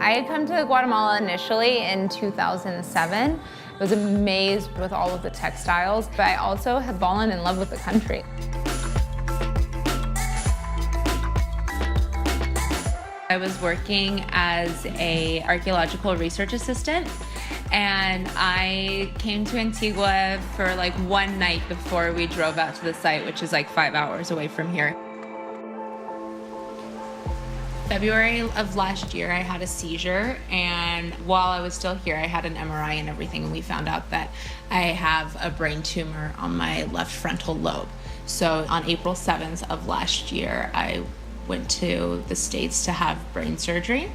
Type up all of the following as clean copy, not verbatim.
I had come to Guatemala initially in 2007. I was amazed with all of the textiles, but I also had fallen in love with the country. I was working as an archaeological research assistant, and I came to Antigua for like one night before we drove out to the site, which is like 5 hours away from here. February of last year, I had a seizure, and while I was still here, I had an MRI and everything, and we found out that I have a brain tumor on my left frontal lobe. So on April 7th of last year, I went to the States to have brain surgery,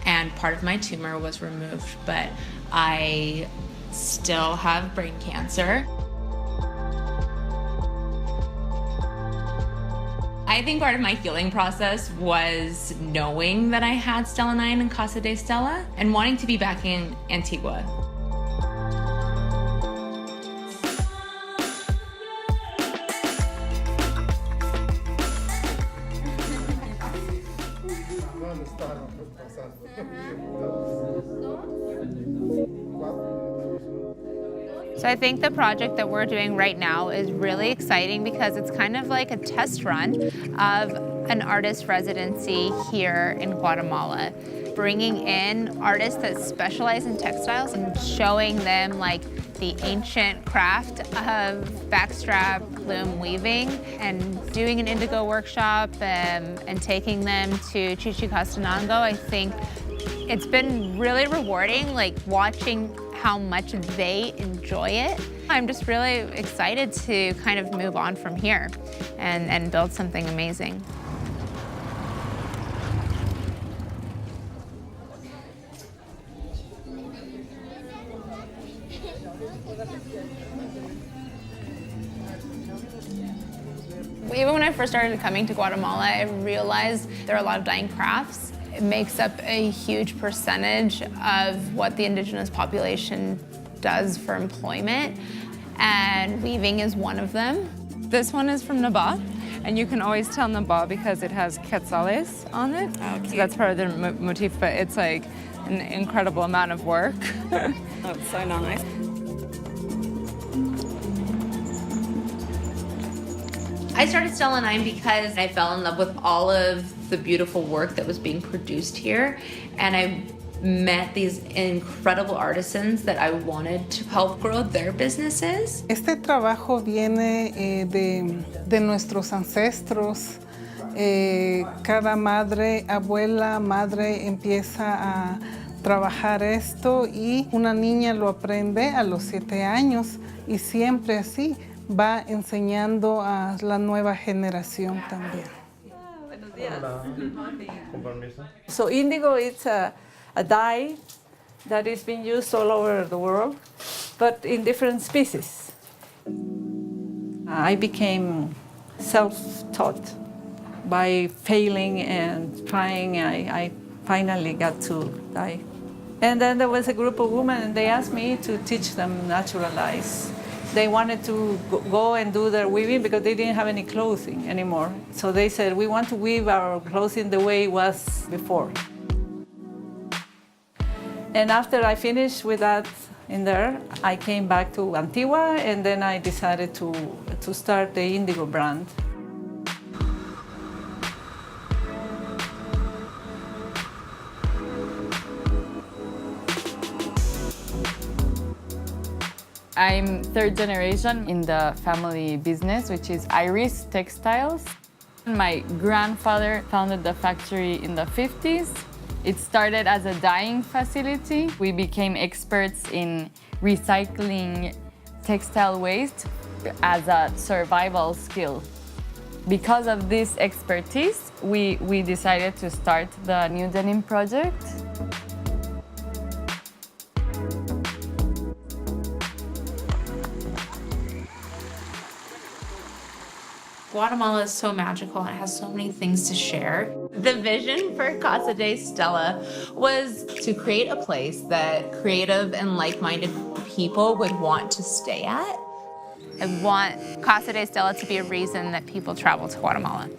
and part of my tumor was removed, but I still have brain cancer. I think part of my healing process was knowing that I had Stela 9 and Casa de Stela and wanting to be back in Antigua. So I think the project that we're doing right now is really exciting because it's kind of like a test run of an artist residency here in Guatemala, bringing in artists that specialize in textiles and showing them like the ancient craft of backstrap loom weaving, and doing an indigo workshop and taking them to Chichicastenango. I think it's been really rewarding, like watching how much they enjoy it. I'm just really excited to kind of move on from here and build something amazing. Even when I first started coming to Guatemala, I realized there are a lot of dying crafts. It makes up a huge percentage of what the indigenous population does for employment, and weaving is one of them. This one is from Naba, and you can always tell Naba because it has quetzales on it. Oh, so that's part of the motif, but it's like an incredible amount of work. Oh, it's so nice. I started Stela 9 because I fell in love with all of the beautiful work that was being produced here, and I met these incredible artisans that I wanted to help grow their businesses. Este trabajo viene de nuestros ancestros. Cada madre, abuela, madre empieza a trabajar esto y una niña lo aprende a los 7 años y siempre así va enseñando a la nueva generación también. So indigo is a dye that is being used all over the world, but in different species. I became self-taught. By failing and trying, I finally got to dye. And then there was a group of women, and they asked me to teach them natural dyes. They wanted to go and do their weaving because they didn't have any clothing anymore. So they said, we want to weave our clothing the way it was before. And after I finished with that in there, I came back to Antigua, and then I decided to start the Indigo brand. I'm third generation in the family business, which is Iris Textiles. My grandfather founded the factory in the 50s. It started as a dyeing facility. We became experts in recycling textile waste as a survival skill. Because of this expertise, we decided to start the New Denim project. Guatemala is so magical and it has so many things to share. The vision for Casa de Stela was to create a place that creative and like-minded people would want to stay at. I want Casa de Stela to be a reason that people travel to Guatemala.